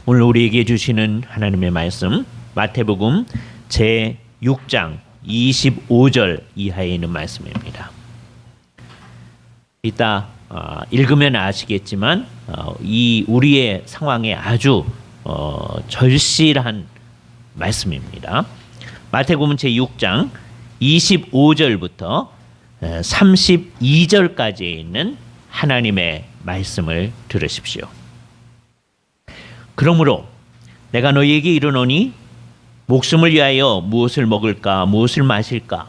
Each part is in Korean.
오늘 우리에게 주시는 하나님의 말씀 마태복음 제6장 25절 이하에 있는 말씀입니다. 이따 읽으면 아시겠지만 이 우리의 상황에 아주 절실한 말씀입니다. 마태복음 제6장 25절부터 32절까지에 있는 하나님의 말씀을 들으십시오. 그러므로 내가 너희에게 이르노니 목숨을 위하여 무엇을 먹을까 무엇을 마실까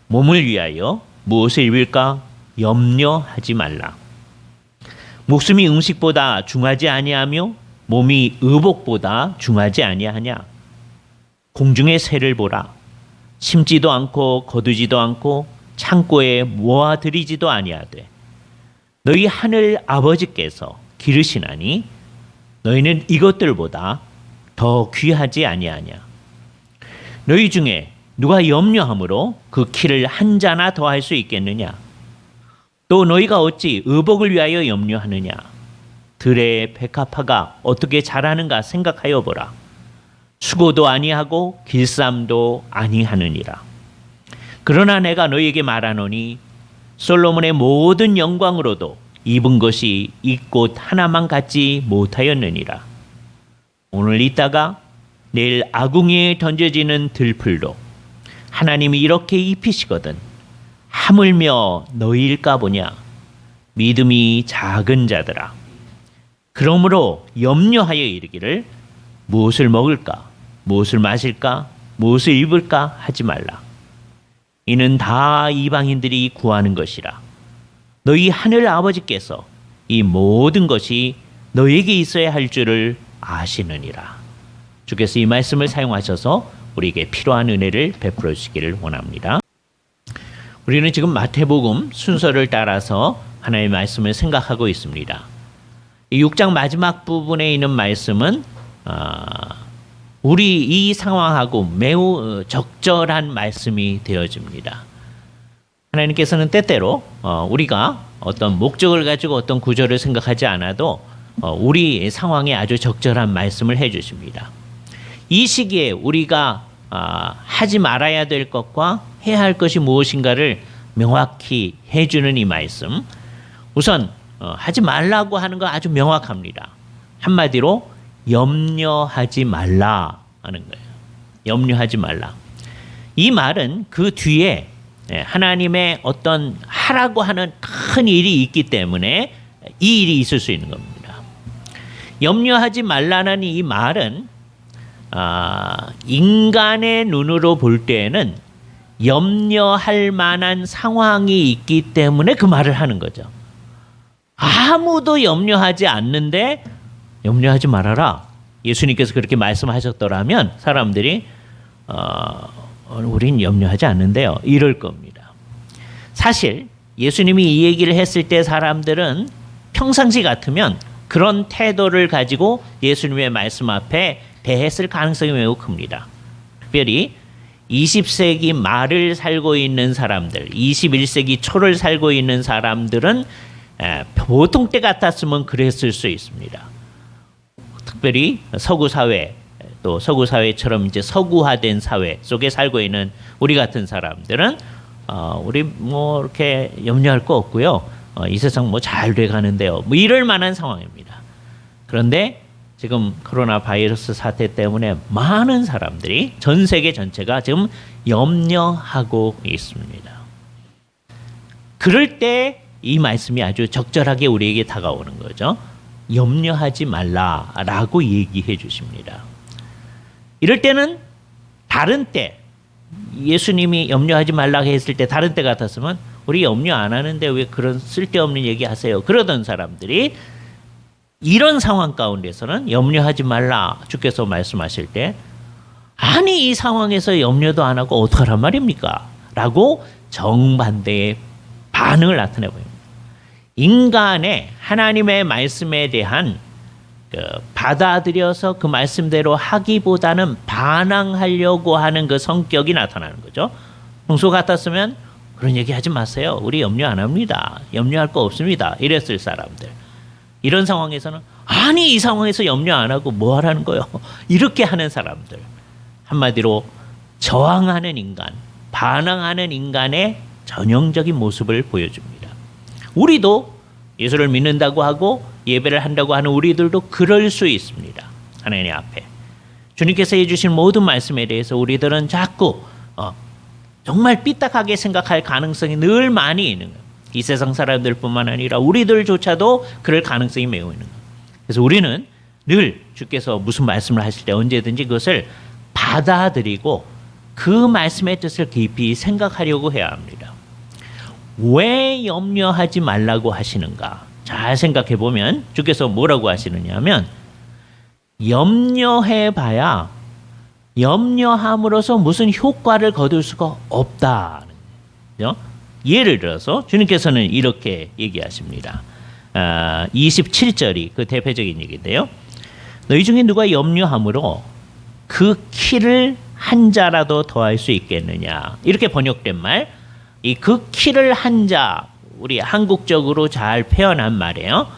몸을 위하여 무엇을 입을까 염려하지 말라. 목숨이 음식보다 중하지 아니하며 몸이 의복보다 중하지 아니하냐. 공중의 새를 보라. 심지도 않고 거두지도 않고 창고에 모아들이지도 아니하되 너희 하늘 아버지께서 기르시나니 너희는 이것들보다 더 귀하지 아니하냐. 너희 중에 누가 염려함으로 그 키를 한 자나 더할 수 있겠느냐. 또 너희가 어찌 의복을 위하여 염려하느냐. 들의 백합화가 어떻게 자라는가 생각하여 보라. 수고도 아니하고 길쌈도 아니하느니라. 그러나 내가 너희에게 말하노니 솔로몬의 모든 영광으로도 입은 것이 이 꽃 하나만 갖지 못하였느니라. 오늘 있다가 내일 아궁이에 던져지는 들풀도 하나님이 이렇게 입히시거든 하물며 너희일까 보냐. 믿음이 작은 자들아. 그러므로 염려하여 이르기를 무엇을 먹을까 무엇을 마실까 무엇을 입을까 하지 말라. 이는 다 이방인들이 구하는 것이라. 너희 하늘 아버지께서 이 모든 것이 너에게 있어야 할 줄을 아시느니라. 주께서 이 말씀을 사용하셔서 우리에게 필요한 은혜를 베풀어 주시기를 원합니다. 우리는 지금 마태복음 순서를 따라서 하나님의 말씀을 생각하고 있습니다. 이 6장 마지막 부분에 있는 말씀은 우리 이 상황하고 매우 적절한 말씀이 되어집니다. 하나님께서는 때때로 우리가 어떤 목적을 가지고 어떤 구절을 생각하지 않아도 우리 상황에 아주 적절한 말씀을 해주십니다. 이 시기에 우리가 하지 말아야 될 것과 해야 할 것이 무엇인가를 명확히 해주는 이 말씀. 우선 하지 말라고 하는 거 아주 명확합니다. 한마디로 염려하지 말라 하는 거예요. 염려하지 말라. 이 말은 그 뒤에 하나님의 어떤 하라고 하는 큰 일이 있기 때문에 이 일이 있을 수 있는 겁니다. 염려하지 말라는 이 말은 인간의 눈으로 볼 때에는 염려할 만한 상황이 있기 때문에 그 말을 하는 거죠. 아무도 염려하지 않는데 염려하지 말아라. 예수님께서 그렇게 말씀하셨더라면 사람들이 우린 염려하지 않는데요. 이럴 겁니다. 사실 예수님이 이 얘기를 했을 때 사람들은 평상시 같으면 그런 태도를 가지고 예수님의 말씀 앞에 대했을 가능성이 매우 큽니다. 특별히 20세기 말을 살고 있는 사람들, 21세기 초를 살고 있는 사람들은 보통 때 같았으면 그랬을 수 있습니다. 특별히 서구 사회, 또 서구 사회처럼 이제 서구화된 사회 속에 살고 있는 우리 같은 사람들은 우리 뭐 이렇게 염려할 거 없고요. 이 세상 뭐 잘 돼가는데요. 뭐 이럴 만한 상황입니다. 그런데 지금 코로나 바이러스 사태 때문에 많은 사람들이 전 세계 전체가 지금 염려하고 있습니다. 그럴 때 이 말씀이 아주 적절하게 우리에게 다가오는 거죠. 염려하지 말라라고 얘기해 주십니다. 이럴 때는 다른 때 예수님이 염려하지 말라고 했을 때 다른 때 같았으면 우리 염려 안 하는데 왜 그런 쓸데없는 얘기 하세요? 그러던 사람들이 이런 상황 가운데서는 염려하지 말라 주께서 말씀하실 때 아니 이 상황에서 염려도 안 하고 어떡하란 말입니까? 라고 정반대의 반응을 나타내 보입니다. 인간의 하나님의 말씀에 대한 받아들여서 그 말씀대로 하기보다는 반항하려고 하는 그 성격이 나타나는 거죠. 평소 같았으면 그런 얘기 하지 마세요. 우리 염려 안 합니다. 염려할 거 없습니다. 이랬을 사람들. 이런 상황에서는 아니 이 상황에서 염려 안 하고 뭐 하라는 거요? 이렇게 하는 사람들. 한마디로 저항하는 인간, 반항하는 인간의 전형적인 모습을 보여줍니다. 우리도 예수를 믿는다고 하고 예배를 한다고 하는 우리들도 그럴 수 있습니다. 하나님 앞에. 주님께서 해주신 모든 말씀에 대해서 우리들은 자꾸 정말 삐딱하게 생각할 가능성이 늘 많이 있는 거예요. 이 세상 사람들뿐만 아니라 우리들조차도 그럴 가능성이 매우 있는 거예요. 그래서 우리는 늘 주께서 무슨 말씀을 하실 때 언제든지 그것을 받아들이고 그 말씀의 뜻을 깊이 생각하려고 해야 합니다. 왜 염려하지 말라고 하시는가? 잘 생각해 보면 주께서 뭐라고 하시느냐 하면 염려해봐야 염려함으로써 무슨 효과를 거둘 수가 없다. 예를 들어서 주님께서는 이렇게 얘기하십니다. 27절이 그 대표적인 얘기인데요. 너희 중에 누가 염려함으로 그 키를 한 자라도 더할 수 있겠느냐. 이렇게 번역된 말. 이 그 키를 한 자, 우리 한국적으로 잘 표현한 말이에요.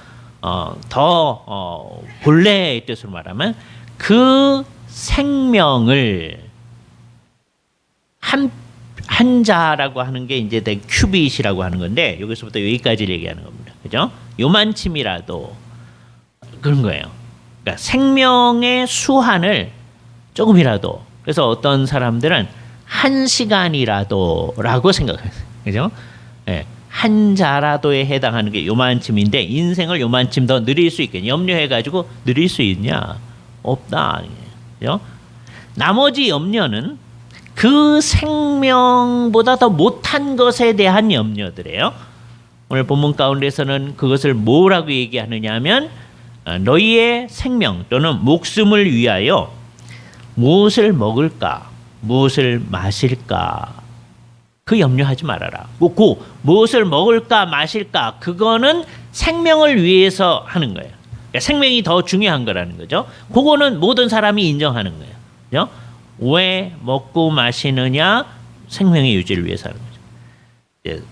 본래의 뜻으로 말하면 그 생명을 한 자라고 하는 게 이제 큐빗이라고 하는 건데 여기서부터 여기까지 얘기하는 겁니다. 그죠? 요만침이라도 그런 거예요. 그러니까 생명의 수한을 조금이라도 그래서 어떤 사람들은 1시간이라도라고 생각해요. 그죠? 네. 한 자라도에 해당하는 게 요만침인데 인생을 요만침 더 누릴 수 있겠냐? 염려해가지고 누릴 수 있냐? 없다. 그죠? 나머지 염려는 그 생명보다 더 못한 것에 대한 염려들이에요. 오늘 본문 가운데서는 그것을 뭐라고 얘기하느냐 하면 너희의 생명 또는 목숨을 위하여 무엇을 먹을까? 무엇을 마실까? 그 염려하지 말아라. 그 무엇을 먹을까 마실까 그거는 생명을 위해서 하는 거예요. 그러니까 생명이 더 중요한 거라는 거죠. 그거는 모든 사람이 인정하는 거예요. 그죠? 왜 먹고 마시느냐? 생명의 유지를 위해서 하는 거죠.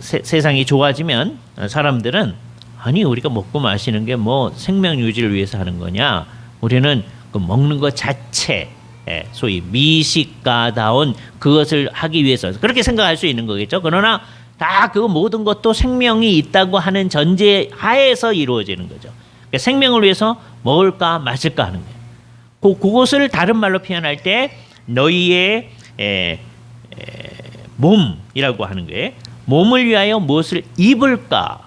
세상이 좋아지면 사람들은 아니 우리가 먹고 마시는 게 뭐 생명 유지를 위해서 하는 거냐? 우리는 그 먹는 것 자체 소위 미식가다운 그것을 하기 위해서 그렇게 생각할 수 있는 거겠죠. 그러나 다 그 모든 것도 생명이 있다고 하는 전제 하에서 이루어지는 거죠. 그러니까 생명을 위해서 먹을까 마실까 하는 거예요. 그것을 다른 말로 표현할 때 너희의 몸이라고 하는 거예요. 몸을 위하여 무엇을 입을까?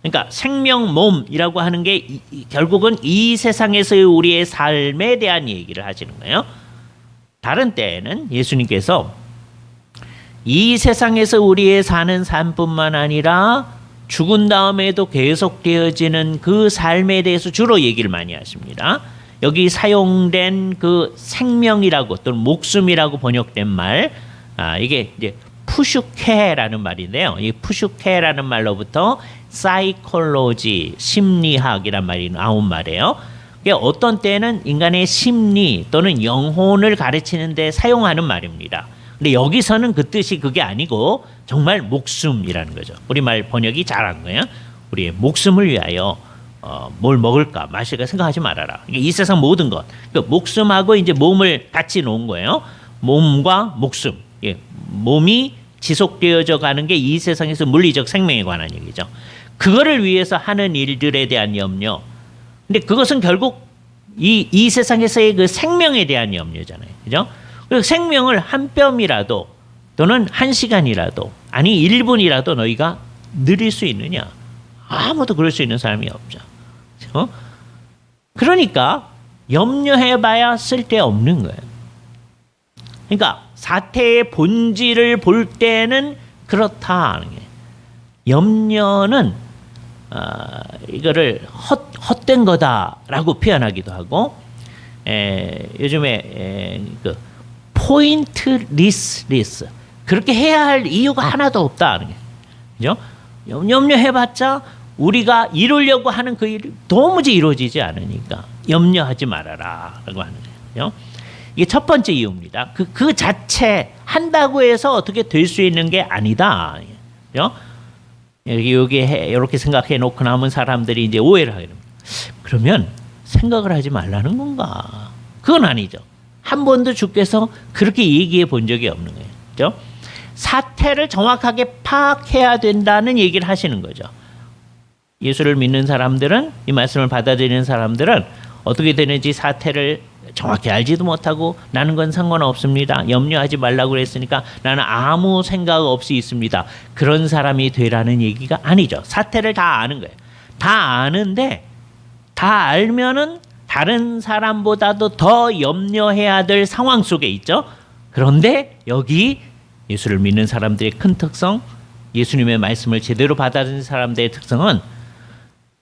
그러니까 생명 몸이라고 하는 게 결국은 이 세상에서의 우리의 삶에 대한 얘기를 하시는 거예요. 다른 때에는 예수님께서 이 세상에서 우리의 사는 삶뿐만 아니라 죽은 다음에도 계속되어지는 그 삶에 대해서 주로 얘기를 많이 하십니다. 여기 사용된 그 생명이라고 또는 목숨이라고 번역된 말, 이게 이제 푸슈케라는 말인데요. 이 푸슈케라는 말로부터 사이콜로지, 심리학이란 말이 나온 말이에요. 어떤 때는 인간의 심리 또는 영혼을 가르치는 데 사용하는 말입니다. 근데 여기서는 그 뜻이 그게 아니고 정말 목숨이라는 거죠. 우리말 번역이 잘한 거예요. 우리의 목숨을 위하여 뭘 먹을까 마실까 생각하지 말아라. 이 세상 모든 것. 그 목숨하고 이제 몸을 같이 놓은 거예요. 몸과 목숨. 몸이 지속되어져 가는 게 이 세상에서 물리적 생명에 관한 얘기죠. 그거를 위해서 하는 일들에 대한 염려. 근데 그것은 결국 이 세상에서의 그 생명에 대한 염려잖아요. 그죠? 그리고 생명을 한 뼘이라도 또는 1시간이라도 아니 1분이라도 너희가 누릴 수 있느냐? 아무도 그럴 수 있는 사람이 없죠. 그렇죠? 그러니까 염려해봐야 쓸데없는 거예요. 그러니까 사태의 본질을 볼 때는 그렇다 하는 게 염려는 이거를 헛된 거다라고 표현하기도 하고 요즘에 그 포인트리스 그렇게 해야 할 이유가 하나도 없다 하는 게 그죠? 염려해봤자 우리가 이루려고 하는 그 일이 도무지 이루어지지 않으니까 염려하지 말아라라고 하는 거예요. 이게 첫 번째 이유입니다. 그 자체 한다고 해서 어떻게 될 수 있는 게 아니다. 그죠? 여기 이렇게 생각해 놓고 남은 사람들이 이제 오해를 하게 됩니다. 그러면 생각을 하지 말라는 건가? 그건 아니죠. 한 번도 주께서 그렇게 얘기해 본 적이 없는 거예요. 그죠? 사태를 정확하게 파악해야 된다는 얘기를 하시는 거죠. 예수를 믿는 사람들은, 이 말씀을 받아들이는 사람들은 어떻게 되는지 사태를 정확히 알지도 못하고 나는 건 상관없습니다. 염려하지 말라고 그랬으니까 나는 아무 생각 없이 있습니다. 그런 사람이 되라는 얘기가 아니죠. 사태를 다 아는 거예요. 다 아는데 다 알면은 다른 사람보다도 더 염려해야 될 상황 속에 있죠. 그런데 여기 예수를 믿는 사람들의 큰 특성, 예수님의 말씀을 제대로 받아들인 사람들의 특성은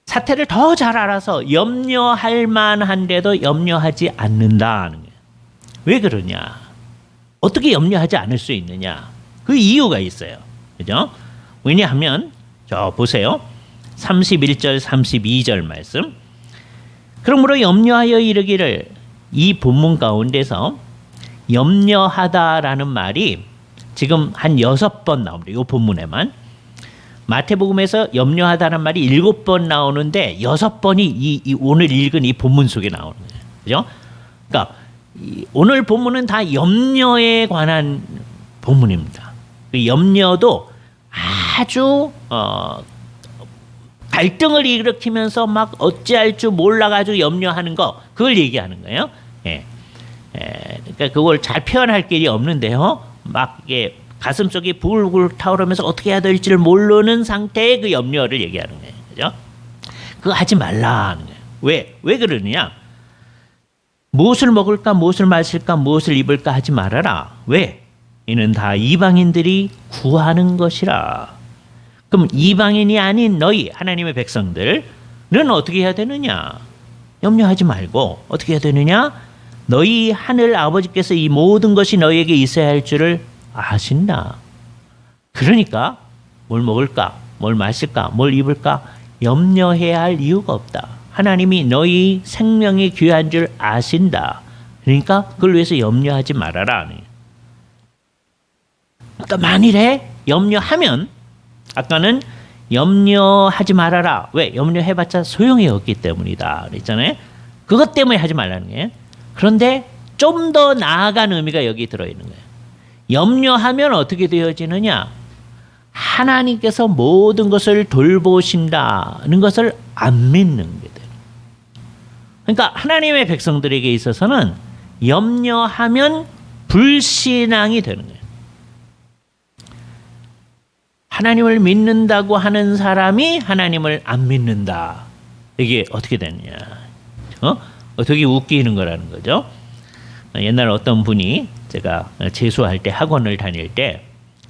사태를 더 잘 알아서 염려할 만한데도 염려하지 않는다는 거예요. 왜 그러냐? 어떻게 염려하지 않을 수 있느냐? 그 이유가 있어요. 그죠? 왜냐하면 저 보세요. 31절 32절 말씀. 그러므로 염려하여 이르기를, 이 본문 가운데서 염려하다라는 말이 지금 한 6번 나옵니다. 이 본문에만. 마태복음에서 염려하다는 말이 7번 나오는데 6번이 이 오늘 읽은 이 본문 속에 나오는 거예요. 그죠? 그러니까 오늘 본문은 다 염려에 관한 본문입니다. 그 염려도 아주 갈등을 일으키면서 막 어찌할 줄 몰라가지고 염려하는 거, 그걸 얘기하는 거예요. 그러니까 그걸 잘 표현할 길이 없는데요. 막 이게 가슴속이 부글부글 타오르면서 어떻게 해야 될지를 모르는 상태의 그 염려를 얘기하는 거예요. 그죠? 그거 하지 말라는 거예요. 왜 그러느냐? 무엇을 먹을까, 무엇을 마실까, 무엇을 입을까 하지 말아라. 왜? 이는 다 이방인들이 구하는 것이라. 그럼 이방인이 아닌 너희 하나님의 백성들은 어떻게 해야 되느냐? 염려하지 말고 어떻게 해야 되느냐? 너희 하늘 아버지께서 이 모든 것이 너희에게 있어야 할 줄을 아신다. 그러니까 뭘 먹을까, 뭘 마실까, 뭘 입을까 염려해야 할 이유가 없다. 하나님이 너희 생명이 귀한 줄 아신다. 그러니까 그걸 위해서 염려하지 말아라. 그러니까 만일에 염려하면, 아까는 염려하지 말아라. 왜? 염려해봤자 소용이 없기 때문이다 그랬잖아요. 그것 때문에 하지 말라는 거예요. 그런데 좀 더 나아간 의미가 여기 들어있는 거예요. 염려하면 어떻게 되어지느냐? 하나님께서 모든 것을 돌보신다는 것을 안 믿는 게 돼요. 그러니까 하나님의 백성들에게 있어서는 염려하면 불신앙이 되는 거예요. 하나님을 믿는다고 하는 사람이 하나님을 안 믿는다. 이게 어떻게 되느냐? 되게 웃기는 거라는 거죠. 옛날 어떤 분이, 제가 재수할 때 학원을 다닐 때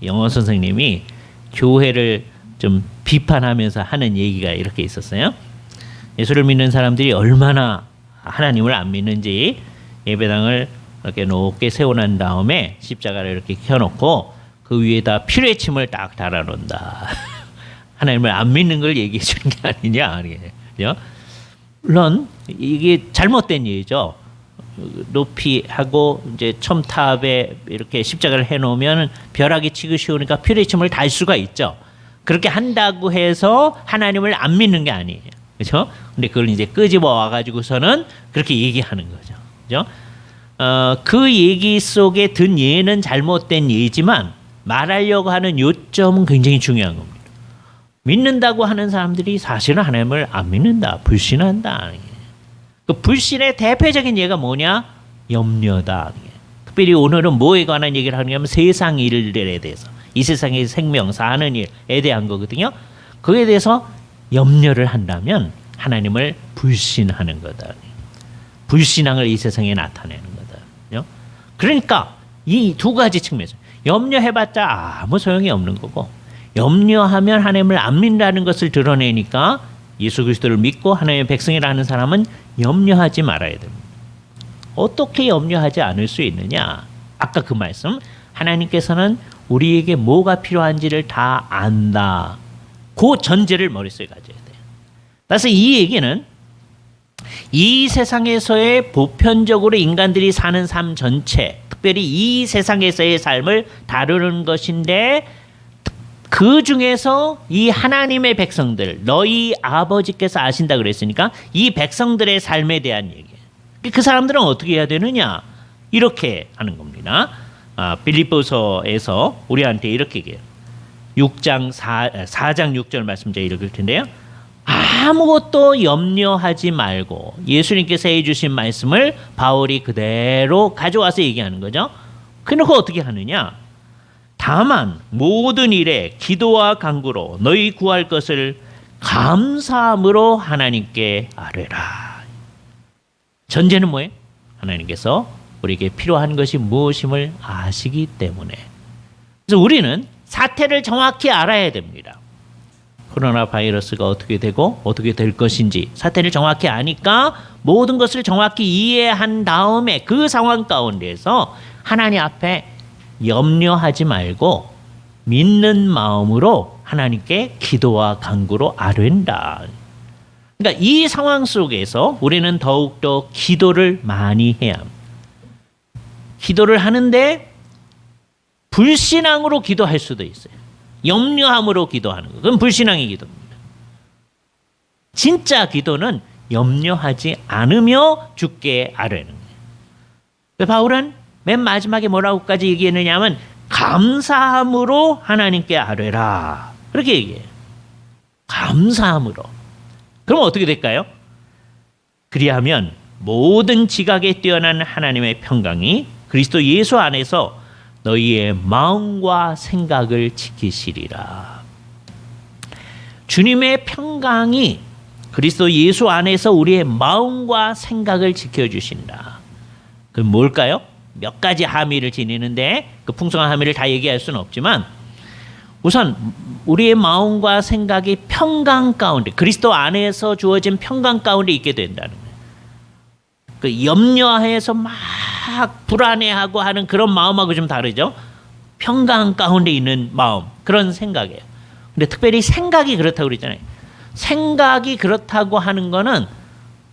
영어 선생님이 교회를 좀 비판하면서 하는 얘기가 이렇게 있었어요. 예수를 믿는 사람들이 얼마나 하나님을 안 믿는지 예배당을 이렇게 높게 세워놓은 다음에 십자가를 이렇게 켜놓고 그 위에다 피뢰침을 딱 달아놓는다. 하나님을 안 믿는 걸 얘기해 주는 게 아니냐. 그죠? 물론 이게 잘못된 얘기죠. 높이 하고 이제 첨탑에 이렇게 십자가를 해놓으면 벼락이 치기 쉬우니까 피뢰침을 달 수가 있죠. 그렇게 한다고 해서 하나님을 안 믿는 게 아니에요. 그렇죠? 근데 그걸 이제 끄집어 와가지고서는 그렇게 얘기하는 거죠. 그죠? 그 얘기 속에 든 예는 잘못된 예지만 말하려고 하는 요점은 굉장히 중요한 겁니다. 믿는다고 하는 사람들이 사실은 하나님을 안 믿는다, 불신한다. 그 불신의 대표적인 예가 뭐냐? 염려다. 특별히 오늘은 뭐에 관한 얘기를 하냐면 세상 일들에 대해서, 이 세상의 생명, 사는 일에 대한 거거든요. 그에 대해서 염려를 한다면 하나님을 불신하는 거다. 불신앙을 이 세상에 나타내는 거다. 그러니까 이 두 가지 측면에서 염려해봤자 아무 소용이 없는 거고, 염려하면 하나님을 안 믿는다는 것을 드러내니까 예수 그리스도를 믿고 하나님의 백성이라는 사람은 염려하지 말아야 됩니다. 어떻게 염려하지 않을 수 있느냐? 아까 그 말씀, 하나님께서는 우리에게 뭐가 필요한지를 다 안다. 그 전제를 머릿속에 가져야 돼요. 따라서 이 얘기는 이 세상에서의 보편적으로 인간들이 사는 삶 전체, 특별히 이 세상에서의 삶을 다루는 것인데, 그 중에서 이 하나님의 백성들, 너희 아버지께서 아신다 그랬으니까 이 백성들의 삶에 대한 얘기예요. 그 사람들은 어떻게 해야 되느냐? 이렇게 하는 겁니다. 빌립보서에서 우리한테 이렇게 얘기해요. 4장 6절 말씀 제가 읽을 텐데요. 아무것도 염려하지 말고 예수님께서 해주신 말씀을 바울이 그대로 가져와서 얘기하는 거죠. 그래놓고 어떻게 하느냐? 다만 모든 일에 기도와 간구로 너희 구할 것을 감사함으로 하나님께 아뢰라. 전제는 뭐예요? 하나님께서 우리에게 필요한 것이 무엇임을 아시기 때문에. 그래서 우리는 사태를 정확히 알아야 됩니다. 코로나 바이러스가 어떻게 되고 어떻게 될 것인지 사태를 정확히 아니까 모든 것을 정확히 이해한 다음에 그 상황 가운데서 하나님 앞에 염려하지 말고 믿는 마음으로 하나님께 기도와 간구로 아뢰다. 그러니까 이 상황 속에서 우리는 더욱더 기도를 많이 해야 합니다. 기도를 하는데 불신앙으로 기도할 수도 있어요. 염려함으로 기도하는 거. 그건 불신앙의 기도입니다. 진짜 기도는 염려하지 않으며 주께 아뢰는 거예요. 바울은 맨 마지막에 뭐라고까지 얘기했느냐면 감사함으로 하나님께 아뢰라. 그렇게 얘기해요. 감사함으로. 그럼 어떻게 될까요? 그리하면 모든 지각에 뛰어난 하나님의 평강이 그리스도 예수 안에서 너희의 마음과 생각을 지키시리라. 주님의 평강이 그리스도 예수 안에서 우리의 마음과 생각을 지켜주신다. 그럼 뭘까요? 몇 가지 함의를 지니는데 그 풍성한 함의를 다 얘기할 수는 없지만 우선 우리의 마음과 생각이 평강 가운데 그리스도 안에서 주어진 평강 가운데 있게 된다는 거예요. 그 염려해서 막 불안해하고 하는 그런 마음하고 좀 다르죠. 평강 가운데 있는 마음, 그런 생각이에요. 근데 특별히 생각이 그렇다고 그랬잖아요. 생각이 그렇다고 하는 거는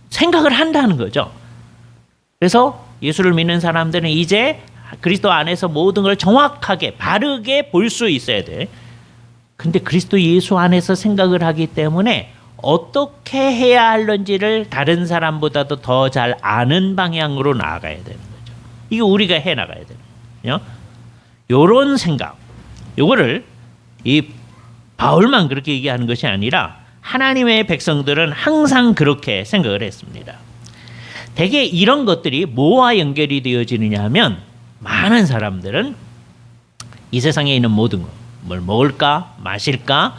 생각을 한다는 거죠. 그래서 예수를 믿는 사람들은 이제 그리스도 안에서 모든 걸 정확하게 바르게 볼 수 있어야 돼. 근데 그리스도 예수 안에서 생각을 하기 때문에 어떻게 해야 할는지를 다른 사람보다도 더 잘 아는 방향으로 나아가야 되는 거죠. 이게 우리가 해 나가야 되는 거예요. 요런 생각, 요거를 이 바울만 그렇게 얘기하는 것이 아니라 하나님의 백성들은 항상 그렇게 생각을 했습니다. 대개 이런 것들이 뭐와 연결이 되어지느냐 하면 많은 사람들은 이 세상에 있는 모든 것, 뭘 먹을까, 마실까,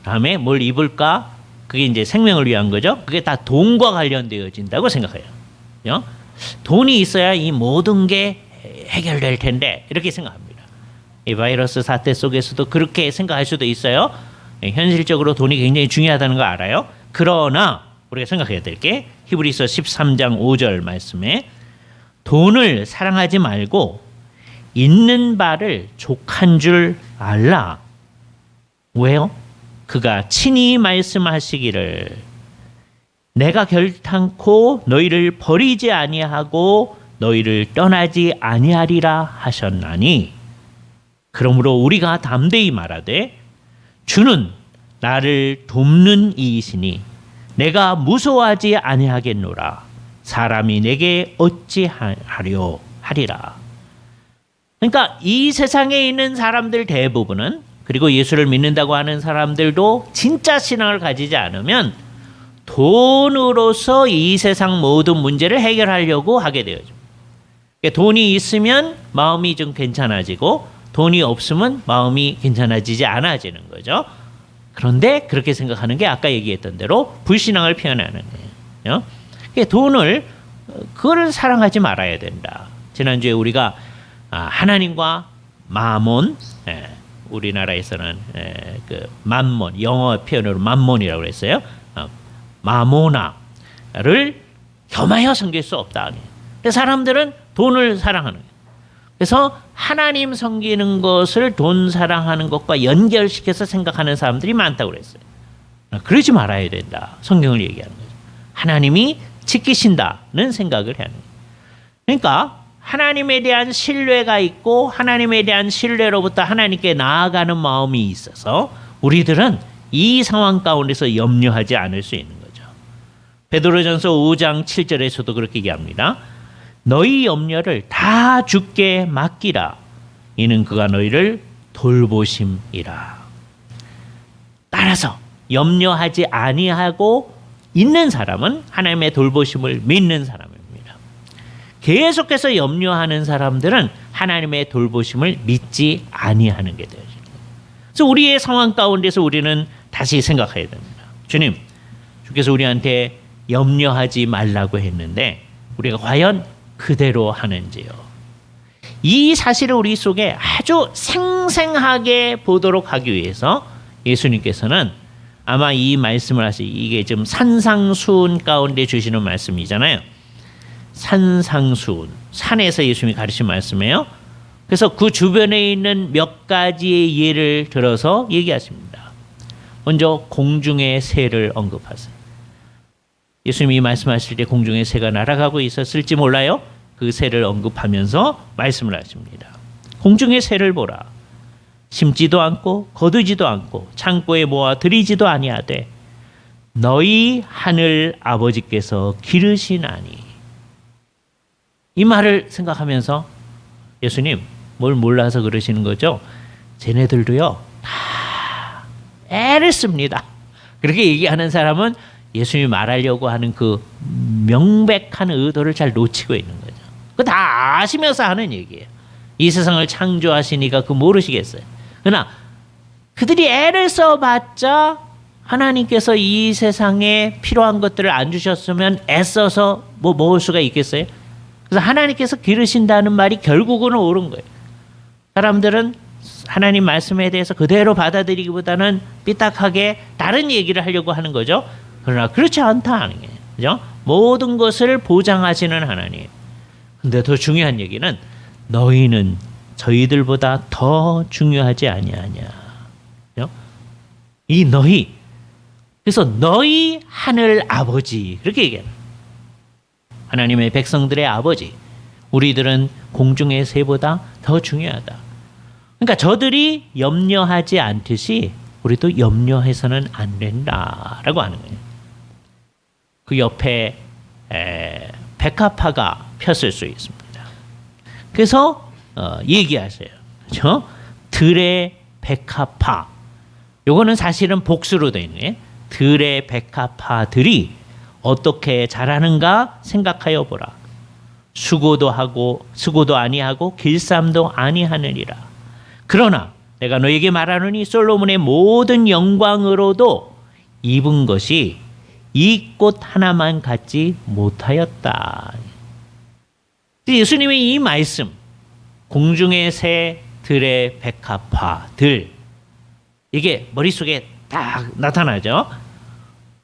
다음에 뭘 입을까, 그게 이제 생명을 위한 거죠. 그게 다 돈과 관련되어진다고 생각해요. 돈이 있어야 이 모든 게 해결될 텐데 이렇게 생각합니다. 이 바이러스 사태 속에서도 그렇게 생각할 수도 있어요. 현실적으로 돈이 굉장히 중요하다는 거 알아요. 그러나 우리가 생각해야 될 게 히브리서 13장 5절 말씀에 돈을 사랑하지 말고 있는 바를 족한 줄 알라. 왜요? 그가 친히 말씀하시기를 내가 결탄코 너희를 버리지 아니하고 너희를 떠나지 아니하리라 하셨나니 그러므로 우리가 담대히 말하되 주는 나를 돕는 이이시니 내가 무서워하지 아니하겠노라. 사람이 내게 어찌하려 하리라. 그러니까 이 세상에 있는 사람들 대부분은 그리고 예수를 믿는다고 하는 사람들도 진짜 신앙을 가지지 않으면 돈으로서 이 세상 모든 문제를 해결하려고 하게 되어죠. 그러니까 돈이 있으면 마음이 좀 괜찮아지고 돈이 없으면 마음이 괜찮아지지 않아지는 거죠. 그런데 그렇게 생각하는 게 아까 얘기했던 대로 불신앙을 표현하는 거예요. 그러니까 돈을 그걸 사랑하지 말아야 된다. 지난주에 우리가 하나님과 마몬, 우리나라에서는 그 만몬, 영어 표현으로 만몬이라고 그랬어요. 마모나를 겸하여 섬길 수 없다. 사람들은 돈을 사랑하는 거예요. 그래서 하나님 섬기는 것을 돈 사랑하는 것과 연결시켜서 생각하는 사람들이 많다고 그랬어요. 그러지 말아야 된다. 성경을 얘기하는 거죠. 하나님이 지키신다는 생각을 해야 합니다. 그러니까 하나님에 대한 신뢰가 있고 하나님에 대한 신뢰로부터 하나님께 나아가는 마음이 있어서 우리들은 이 상황 가운데서 염려하지 않을 수 있는 거죠. 베드로전서 5장 7절에서도 그렇게 얘기합니다. 너희 염려를 다 주께 맡기라. 이는 그가 너희를 돌보심이라. 따라서 염려하지 아니하고 있는 사람은 하나님의 돌보심을 믿는 사람입니다. 계속해서 염려하는 사람들은 하나님의 돌보심을 믿지 아니하는 게 되어집니다. 그래서 우리의 상황 가운데서 우리는 다시 생각해야 됩니다. 주님, 주께서 우리한테 염려하지 말라고 했는데 우리가 과연 그대로 하는지요? 이 사실을 우리 속에 아주 생생하게 보도록 하기 위해서 예수님께서는 아마 이 말씀을 이게 지금 산상수훈 가운데 주시는 말씀이잖아요. 산상수훈, 산에서 예수님이 가르친 말씀이에요. 그래서 그 주변에 있는 몇 가지의 예를 들어서 얘기하십니다. 먼저 공중의 새를 언급하세요. 예수님이 말씀하실 때 공중의 새가 날아가고 있었을지 몰라요. 그 새를 언급하면서 말씀을 하십니다. 공중의 새를 보라. 심지도 않고 거두지도 않고 창고에 모아 들이지도 아니하되 너희 하늘 아버지께서 기르시나니. 이 말을 생각하면서 예수님 뭘 몰라서 그러시는 거죠? 쟤네들도요 다 애를 씁니다. 그렇게 얘기하는 사람은 예수님이 말하려고 하는 그 명백한 의도를 잘 놓치고 있는 거죠. 그거 다 아시면서 하는 얘기예요. 이 세상을 창조하시니까 그거 모르시겠어요. 그러나 그들이 애를 써봤자 하나님께서 이 세상에 필요한 것들을 안 주셨으면 애써서 뭐 먹을 수가 있겠어요? 그래서 하나님께서 기르신다는 말이 결국은 옳은 거예요. 사람들은 하나님 말씀에 대해서 그대로 받아들이기보다는 삐딱하게 다른 얘기를 하려고 하는 거죠. 그러나 그렇지 않다는 게 그죠? 모든 것을 보장하시는 하나님. 근데 더 중요한 얘기는 너희는 저희들보다 더 중요하지 아니하냐. 그죠? 이 너희. 그래서 너희 하늘 아버지 그렇게 얘기해요. 하나님의 백성들의 아버지. 우리들은 공중의 새보다 더 중요하다. 그러니까 저들이 염려하지 않듯이 우리도 염려해서는 안 된다라고 하는 거예요. 그 옆에 백합화가 폈을 수 있습니다. 그래서 얘기하세요. 그렇죠? 들의 백합화. 요거는 사실은 복수로 되어 있는 거예요. 들의 백합화들이 어떻게 자라는가 생각하여 보라. 수고도 아니하고 길쌈도 아니하느니라. 그러나 내가 너에게 말하노니 솔로몬의 모든 영광으로도 입은 것이 이 꽃 하나만 갖지 못하였다. 예수님의 이 말씀, 공중의 새, 들의 백합화, 이게 머릿속에 딱 나타나죠.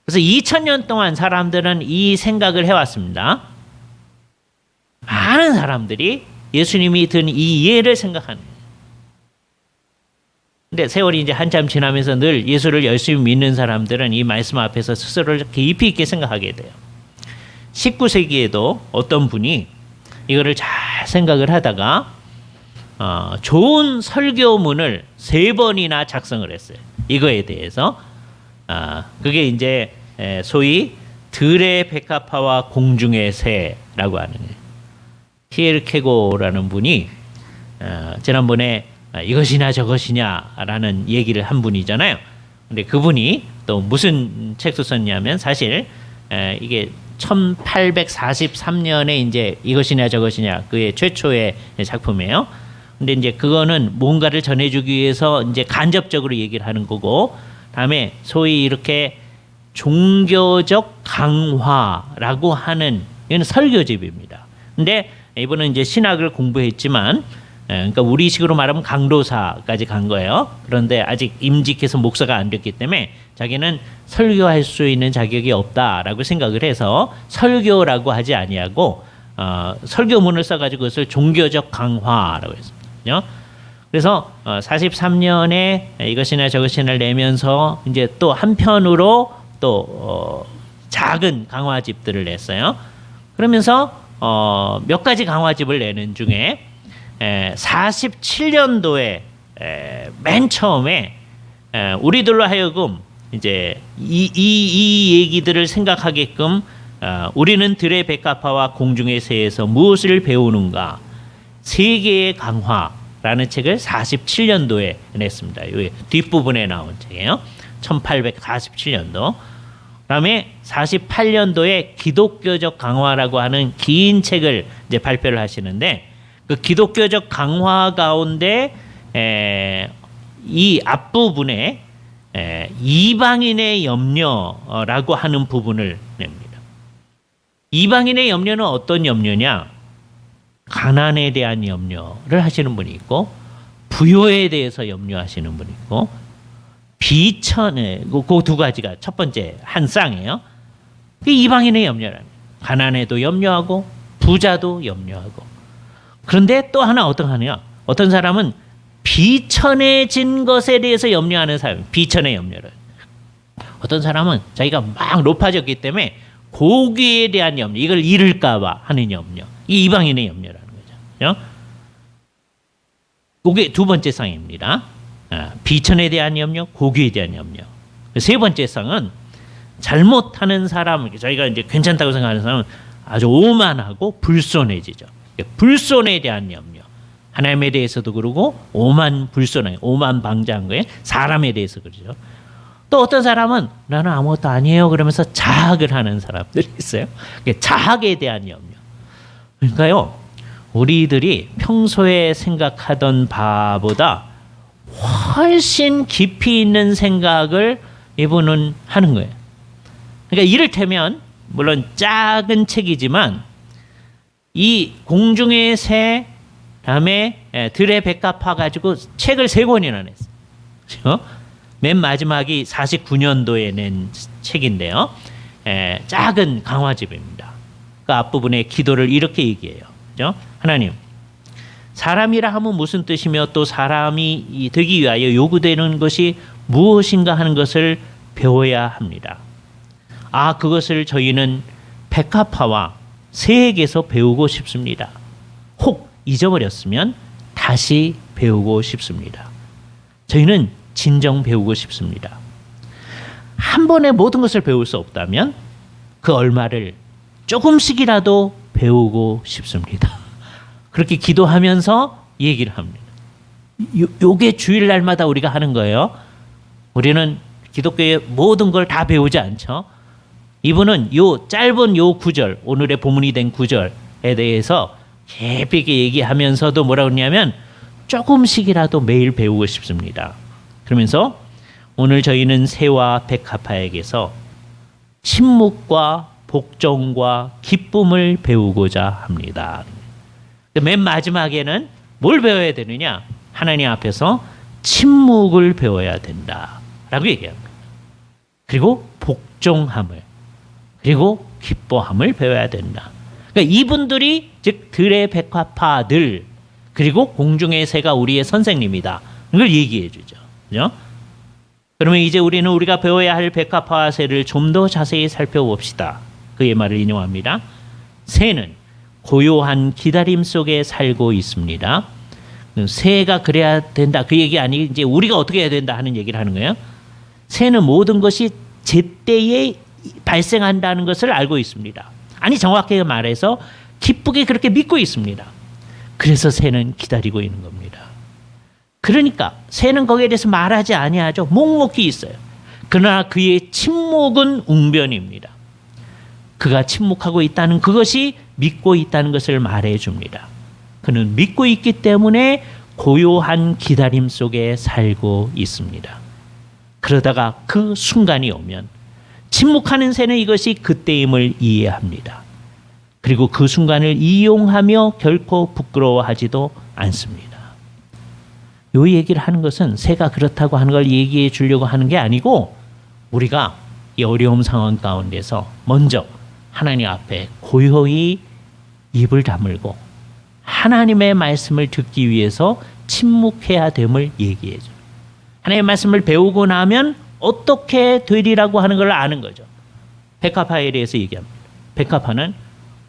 그래서 2000년 동안 사람들은 이 생각을 해왔습니다. 많은 사람들이 예수님이 든 이 예를 생각하는 거예요. 근데 세월이 이제 한참 지나면서 늘 예수를 열심히 믿는 사람들은 이 말씀 앞에서 스스로를 깊이 있게 생각하게 돼요. 19세기에도 어떤 분이 이거를 잘 생각을 하다가 좋은 설교문을 3번이나 작성을 했어요. 이거에 대해서. 그게 이제 소위 들의 백합화와 공중의 새라고 하는 거예요. 키에르케고라는 분이 지난번에 이것이냐 저것이냐라는 얘기를 한 분이잖아요. 근데 그분이 또 무슨 책도 썼냐면 사실 이게 1843년에 이제 이것이냐 저것이냐 그의 최초의 작품이에요. 근데 이제 그거는 뭔가를 전해주기 위해서 이제 간접적으로 얘기를 하는 거고, 다음에 소위 이렇게 종교적 강화라고 하는 이건 설교집입니다. 근데 이분은 이제 신학을 공부했지만, 그러니까 우리식으로 말하면 강도사까지 간 거예요. 그런데 아직 임직해서 목사가 안 됐기 때문에 자기는 설교할 수 있는 자격이 없다라고 생각을 해서 설교라고 하지 아니하고 설교문을 써가지고 그것을 종교적 강화라고 했습니다. 그래서 43년에 이것이나 저것이나 내면서 이제 또 한편으로 또 작은 강화집들을 냈어요. 그러면서 몇 가지 강화집을 내는 중에 47년도에 맨 처음에 우리들로 하여금 이제 이 얘기들을 생각하게끔 우리는 들의 백합화와 공중의 새에서 무엇을 배우는가 세계의 강화라는 책을 47년도에 냈습니다. 이 뒷부분에 나온 책이에요. 1847년도. 그다음에 48년도에 기독교적 강화라고 하는 긴 책을 이제 발표를 하시는데 그 기독교적 강화 가운데 이 앞부분에 이방인의 염려라고 하는 부분을 냅니다. 이방인의 염려는 어떤 염려냐? 가난에 대한 염려를 하시는 분이 있고 부요에 대해서 염려하시는 분이 있고 비천에 그 두 가지가 첫 번째 한 쌍이에요. 이방인의 염려라는 가난에도 염려하고 부자도 염려하고 그런데 또 하나 어떠하냐? 어떤 사람은 비천해진 것에 대해서 염려하는 사람, 비천의 염려를. 어떤 사람은 자기가 막 높아졌기 때문에 고귀에 대한 염려, 이걸 잃을까봐 하는 염려. 이 이방인의 염려라는 거죠. 그게 두 번째 쌍입니다. 비천에 대한 염려, 고귀에 대한 염려. 세 번째 쌍은 잘못하는 사람, 저희가 이제 괜찮다고 생각하는 사람은 아주 오만하고 불손해지죠. 불손에 대한 염려. 하나님에 대해서도 그러고 오만 방자한 거에 사람에 대해서 그러죠. 또 어떤 사람은 나는 아무것도 아니에요 그러면서 자학을 하는 사람들이 있어요. 자학에 대한 염려. 그러니까요, 우리들이 평소에 생각하던 바보다 훨씬 깊이 있는 생각을 이분은 하는 거예요. 그러니까 이를테면 물론 작은 책이지만 이 공중의 새 다음에 들의 백합화 가지고 책을 3권이나 냈어요. 맨 마지막이 49년도에 낸 책인데요. 작은 강화집입니다. 그 앞부분에 기도를 이렇게 얘기해요. 그죠? 하나님, 사람이라 하면 무슨 뜻이며 또 사람이 되기 위하여 요구되는 것이 무엇인가 하는 것을 배워야 합니다. 그것을 저희는 백합화와 새에게서 배우고 싶습니다. 혹 잊어버렸으면 다시 배우고 싶습니다. 저희는 진정 배우고 싶습니다. 한 번에 모든 것을 배울 수 없다면 그 얼마를 조금씩이라도 배우고 싶습니다. 그렇게 기도하면서 얘기를 합니다. 요게 주일날마다 우리가 하는 거예요. 우리는 기독교의 모든 걸 다 배우지 않죠. 이분은 요 짧은 요 구절, 오늘의 본문이 된 구절에 대해서 깊이 있게 얘기하면서도 뭐라고 그러냐면 조금씩이라도 매일 배우고 싶습니다. 그러면서 오늘 저희는 새와 백합화에게서 침묵과 복종과 기쁨을 배우고자 합니다. 맨 마지막에는 뭘 배워야 되느냐? 하나님 앞에서 침묵을 배워야 된다라고 얘기합니다. 그리고 복종함을, 그리고 기뻐함을 배워야 된다. 그러니까 이분들이 즉 들의 백합화들 그리고 공중의 새가 우리의 선생님이다. 이걸 얘기해 주죠. 그죠? 그러면 이제 우리는 우리가 배워야 할 백합화와 새를 좀 더 자세히 살펴봅시다. 그의 말을 인용합니다. 새는 고요한 기다림 속에 살고 있습니다. 새가 그래야 된다. 그 얘기 아니 이제 우리가 어떻게 해야 된다 하는 얘기를 하는 거예요. 새는 모든 것이 제때에 발생한다는 것을 알고 있습니다. 아니 정확하게 말해서 기쁘게 그렇게 믿고 있습니다. 그래서 새는 기다리고 있는 겁니다. 그러니까 새는 거기에 대해서 말하지 아니하죠. 묵묵히 있어요. 그러나 그의 침묵은 웅변입니다. 그가 침묵하고 있다는 그것이 믿고 있다는 것을 말해줍니다. 그는 믿고 있기 때문에 고요한 기다림 속에 살고 있습니다. 그러다가 그 순간이 오면 침묵하는 새는 이것이 그때임을 이해합니다. 그리고 그 순간을 이용하며 결코 부끄러워하지도 않습니다. 이 얘기를 하는 것은 새가 그렇다고 하는 걸 얘기해 주려고 하는 게 아니고 우리가 이 어려움 상황 가운데서 먼저 하나님 앞에 고요히 입을 다물고 하나님의 말씀을 듣기 위해서 침묵해야 됨을 얘기해 줘요. 하나님의 말씀을 배우고 나면 어떻게 되리라고 하는 걸 아는 거죠. 백합화에 대해서 얘기합니다. 백합화는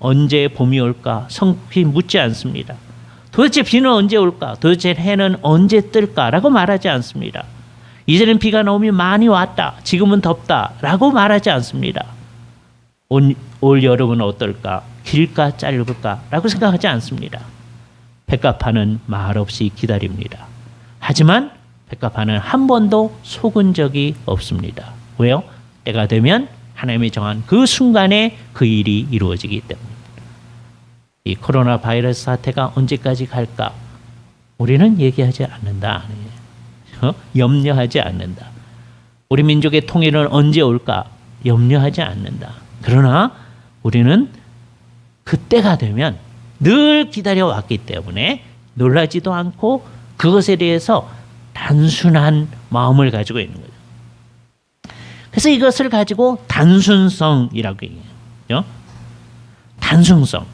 언제 봄이 올까 성필 묻지 않습니다. 도대체 비는 언제 올까? 도대체 해는 언제 뜰까? 라고 말하지 않습니다. 이제는 비가 너무 많이 왔다. 지금은 덥다. 라고 말하지 않습니다. 올 여름은 어떨까? 길까 짧을까? 라고 생각하지 않습니다. 백합화는 말없이 기다립니다. 하지만 백합화는 한 번도 속은 적이 없습니다. 왜요? 때가 되면 하나님이 정한 그 순간에 그 일이 이루어지기 때문입니다. 이 코로나 바이러스 사태가 언제까지 갈까? 우리는 얘기하지 않는다. 염려하지 않는다. 우리 민족의 통일은 언제 올까? 염려하지 않는다. 그러나 우리는 그때가 되면 늘 기다려왔기 때문에 놀라지도 않고 그것에 대해서 단순한 마음을 가지고 있는 거죠. 그래서 이것을 가지고 단순성이라고 얘기해요. 단순성.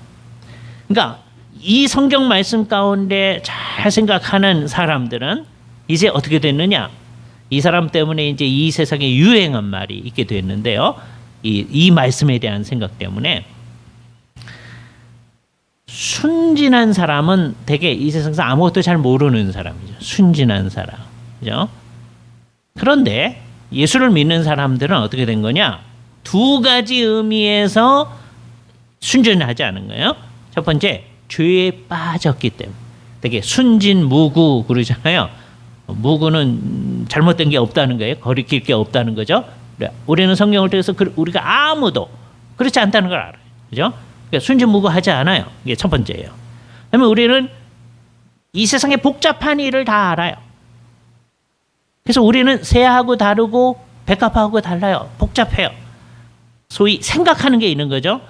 그러니까 이 성경 말씀 가운데 잘 생각하는 사람들은 이제 어떻게 됐느냐? 이 사람 때문에 이제 이 세상에 유행한 말이 있게 됐는데요. 이 말씀에 대한 생각 때문에 순진한 사람은 되게 이 세상에서 아무것도 잘 모르는 사람이죠. 순진한 사람. 그죠? 그런데 예수를 믿는 사람들은 어떻게 된 거냐? 두 가지 의미에서 순진하지 않은 거예요. 첫 번째, 죄에 빠졌기 때문에. 되게 순진무구 그러잖아요. 무구는 잘못된 게 없다는 거예요. 거리낄 게 없다는 거죠. 우리는 성경을 통해서 우리가 아무도 그렇지 않다는 걸 알아요. 그죠? 그러니까 순진무구하지 않아요. 이게 첫 번째예요. 그다음에 우리는 이 세상의 복잡한 일을 다 알아요. 그래서 우리는 새하고 다르고 백합하고 달라요. 복잡해요. 소위 생각하는 게 있는 거죠.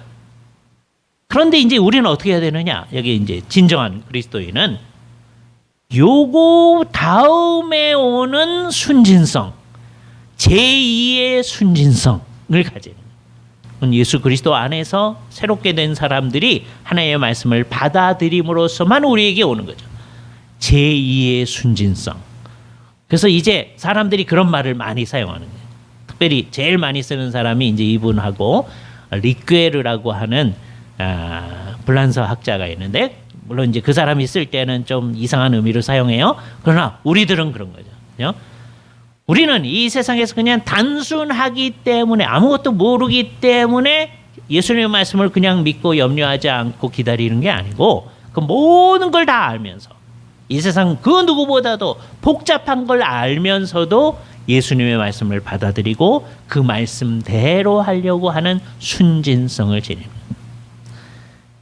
그런데 이제 우리는 어떻게 해야 되느냐? 여기 이제 진정한 그리스도인은 요거 다음에 오는 순진성, 제2의 순진성을 가지는 거예요. 예수 그리스도 안에서 새롭게 된 사람들이 하나님의 말씀을 받아들임으로써만 우리에게 오는 거죠. 제2의 순진성. 그래서 이제 사람들이 그런 말을 많이 사용하는 거예요. 특별히 제일 많이 쓰는 사람이 이제 이분하고 리퀘르라고 하는 불란서 학자가 있는데, 물론 이제 그 사람이 쓸 때는 좀 이상한 의미로 사용해요. 그러나 우리들은 그런 거죠. 우리는 이 세상에서 그냥 단순하기 때문에, 아무것도 모르기 때문에 예수님의 말씀을 그냥 믿고 염려하지 않고 기다리는 게 아니고, 그 모든 걸 다 알면서, 이 세상 그 누구보다도 복잡한 걸 알면서도 예수님의 말씀을 받아들이고 그 말씀대로 하려고 하는 순진성을 지니는 거예요.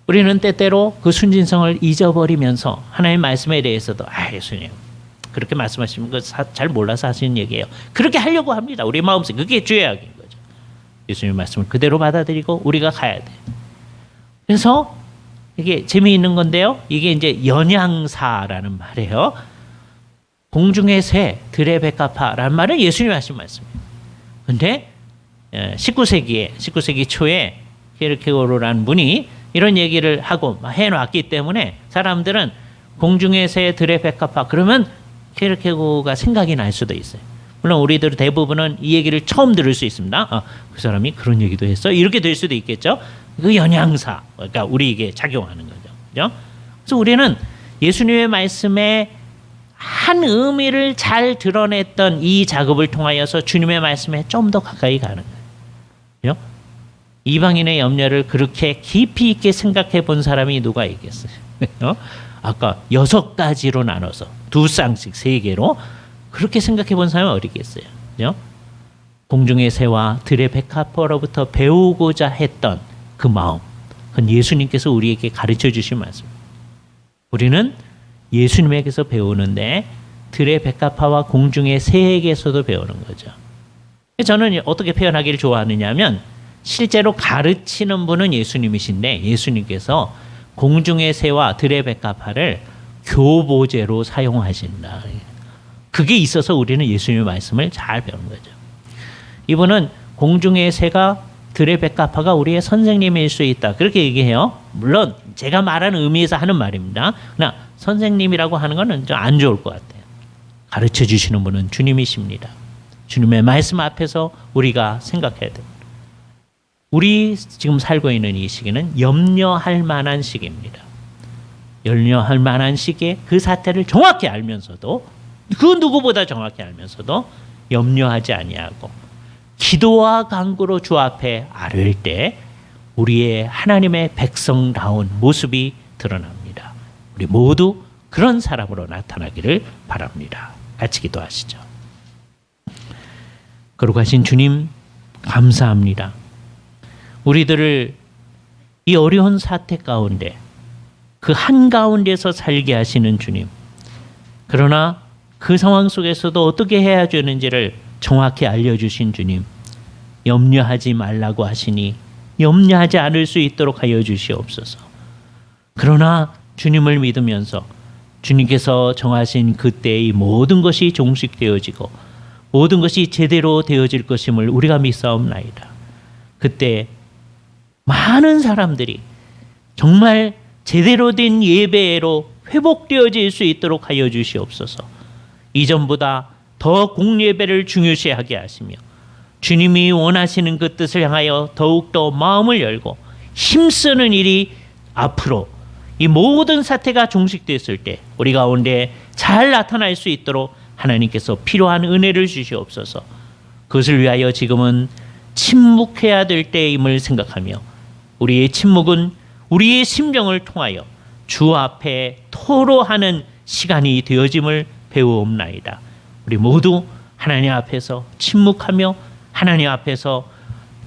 우리는 때때로 그 순진성을 잊어버리면서 하나님의 말씀에 대해서도 예수님 그렇게 말씀하시면 그 잘 몰라서 하시는 얘기예요. 그렇게 하려고 합니다. 우리 마음속에. 그게 죄악인 거죠. 예수님의 말씀을 그대로 받아들이고 우리가 가야 돼요. 그래서 이게 재미있는 건데요. 이게 이제 연양사라는 말이에요. 공중의 새, 들의 백합화라는 말은 예수님이 하신 말씀이에요. 근데 19세기 초에 케르케고르라는 분이 이런 얘기를 하고 해놨기 때문에 사람들은 공중의 새, 들의 백합화 그러면 케르케고르가 생각이 날 수도 있어요. 물론 우리들 대부분은 이 얘기를 처음 들을 수 있습니다. 그 사람이 그런 얘기도 했어? 이렇게 될 수도 있겠죠. 그 연양사, 그러니까 우리에게 작용하는 거죠. 그죠? 그래서 우리는 예수님의 말씀에 한 의미를 잘 드러냈던 이 작업을 통하여서 주님의 말씀에 좀 더 가까이 가는 거예요. 그죠? 이방인의 염려를 그렇게 깊이 있게 생각해 본 사람이 누가 있겠어요? 아까 6가지로 나눠서 2쌍씩 3개로 그렇게 생각해 본 사람은 어디 있겠어요? 그죠? 공중의 새와 들의 백합화로부터 배우고자 했던 그 마음, 그건 예수님께서 우리에게 가르쳐 주신 말씀입니다. 우리는 예수님에게서 배우는데 들의 백합화와 공중의 새에게서도 배우는 거죠. 저는 어떻게 표현하기를 좋아하느냐면 실제로 가르치는 분은 예수님이신데 예수님께서 공중의 새와 들의 백합화를 교보제로 사용하신다. 그게 있어서 우리는 예수님의 말씀을 잘 배우는 거죠. 이분은 공중의 새가 들의 백합화가 우리의 선생님일 수 있다. 그렇게 얘기해요. 물론 제가 말하는 의미에서 하는 말입니다. 그러나 선생님이라고 하는 것은 좀 안 좋을 것 같아요. 가르쳐 주시는 분은 주님이십니다. 주님의 말씀 앞에서 우리가 생각해야 됩니다. 우리 지금 살고 있는 이 시기는 염려할 만한 시기입니다. 염려할 만한 시기에 그 사태를 정확히 알면서도, 그 누구보다 정확히 알면서도 염려하지 아니하고 기도와 간구로 주 앞에 아뢰일 때 우리의 하나님의 백성다운 모습이 드러납니다. 우리 모두 그런 사람으로 나타나기를 바랍니다. 같이 기도하시죠. 거룩하신 주님, 감사합니다. 우리들을 이 어려운 사태 가운데 그 한가운데서 살게 하시는 주님, 그러나 그 상황 속에서도 어떻게 해야 되는지를 정확히 알려주신 주님, 염려하지 말라고 하시니 염려하지 않을 수 있도록 하여 주시옵소서. 그러나 주님을 믿으면서 주님께서 정하신 그때의 모든 것이 종식되어지고 모든 것이 제대로 되어질 것임을 우리가 믿사옵나이다. 그때 많은 사람들이 정말 제대로 된 예배로 회복되어질 수 있도록 하여 주시옵소서. 이전보다 더 공예배를 중요시하게 하시며 주님이 원하시는 그 뜻을 향하여 더욱더 마음을 열고 힘쓰는 일이 앞으로 이 모든 사태가 종식됐을 때 우리 가운데 잘 나타날 수 있도록 하나님께서 필요한 은혜를 주시옵소서. 그것을 위하여 지금은 침묵해야 될 때임을 생각하며 우리의 침묵은 우리의 심령을 통하여 주 앞에 토로하는 시간이 되어짐을 배우옵나이다. 우리 모두 하나님 앞에서 침묵하며 하나님 앞에서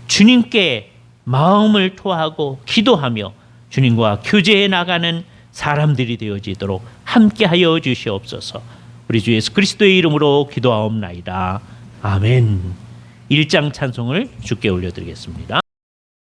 주님께 마음을 토하고 기도하며 주님과 교제해 나가는 사람들이 되어지도록 함께하여 주시옵소서. 우리 주 예수 그리스도의 이름으로 기도하옵나이다. 아멘. 1장 찬송을 주께 올려드리겠습니다.